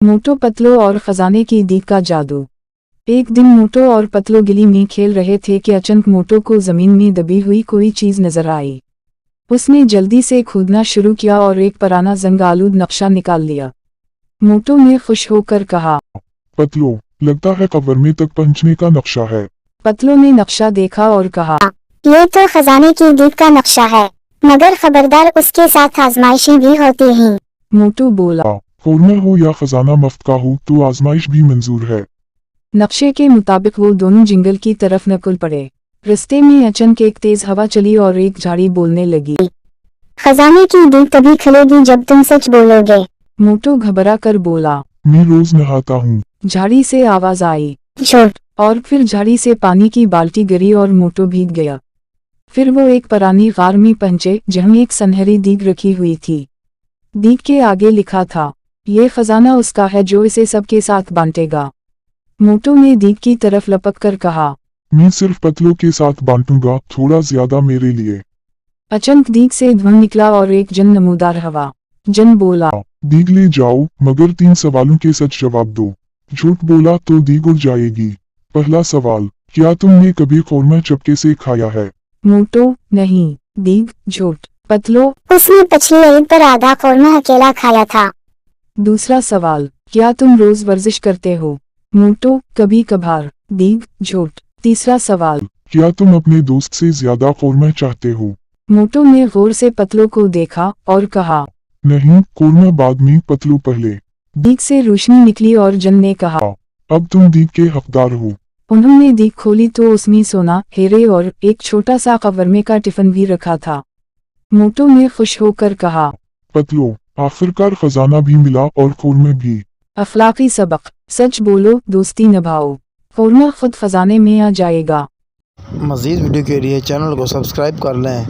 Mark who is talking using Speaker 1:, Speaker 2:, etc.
Speaker 1: मोटू पतलू और खजाने की दीद का जादू। एक दिन मोटू और पतलू गिली में खेल रहे थे कि अचानक मोटू को जमीन में दबी हुई कोई चीज नजर आई। उसने जल्दी से खोदना शुरू किया और एक पुराना जंग आलूद नक्शा निकाल लिया। मोटू ने खुश होकर कहा,
Speaker 2: पतलू, लगता है कब्र में तक पहुंचने का नक्शा है।
Speaker 1: पतलू ने नक्शा देखा और कहा,
Speaker 3: ये तो खजाने की दीद का नक्शा है, मगर खबरदार उसके साथ आजमाइशें भी होती हैं।
Speaker 1: मोटू बोला,
Speaker 2: खोलना हो या खजाना मफ्त का हो तो आजमाइश भी मंजूर है।
Speaker 1: नक्शे के मुताबिक वो दोनों जंगल की तरफ निकल पड़े। रास्ते में अचानक एक तेज हवा चली और एक झाड़ी बोलने लगी,
Speaker 3: खजाने की दीद तभी खुलेगी जब तुम सच बोलोगे।
Speaker 1: मोटू घबरा कर बोला,
Speaker 2: मैं रोज नहाता हूँ।
Speaker 1: झाड़ी से आवाज आई,
Speaker 3: झूठ।
Speaker 1: और फिर झाड़ी से पानी की बाल्टी गिरी और मोटू भीग गया। फिर वो एक पुरानी गार में पहुंचे जहाँ एक सुनहरी दीग रखी हुई थी। दीग के आगे लिखा था, ये खजाना उसका है जो इसे सबके साथ बांटेगा। मोटू ने दीग की तरफ लपक कर कहा,
Speaker 2: मैं सिर्फ पतलू के साथ बांटूंगा, थोड़ा ज्यादा मेरे लिए।
Speaker 1: अचानक दीग से धुआं निकला और एक जन नमूदार हवा। जन बोला,
Speaker 2: दीग ले जाओ, मगर 3 सवालों के सच जवाब दो। झूठ बोला तो दीग उड़ जाएगी। पहला सवाल, क्या तुमने कभी कौरमा चपके से खाया है?
Speaker 1: मोटू, नहीं। दीग, झूठ। पतलू,
Speaker 3: उसने पिछली ईद पर आधा कौरमा अकेला खाया था।
Speaker 1: दूसरा सवाल, क्या तुम रोज वर्जिश करते हो? मोटू, कभी कभार। दीग, झूठ। तीसरा सवाल,
Speaker 2: क्या तुम अपने दोस्त से ज्यादा कौरमा चाहते हो?
Speaker 1: मोटू ने गौर से पतलू को देखा और कहा,
Speaker 2: नहीं, कौरमा बाद में, पतलू पहले।
Speaker 1: दीग से रोशनी निकली और जन ने कहा,
Speaker 2: अब तुम दीग के हकदार हो।
Speaker 1: उन्होंने दीग खोली तो उसमें सोना, हीरे और एक छोटा सा कवरमे का टिफिन भी रखा था। मोटू ने खुश होकर कहा,
Speaker 2: पतलू, आखिरकार खजाना भी मिला और कौरमा भी।
Speaker 1: अखलाकी सबक, सच बोलो, दोस्ती निभाओ, कौरमा खुद खजाने में आ जाएगा।
Speaker 4: मज़ीद वीडियो के लिए चैनल को सब्सक्राइब कर लें।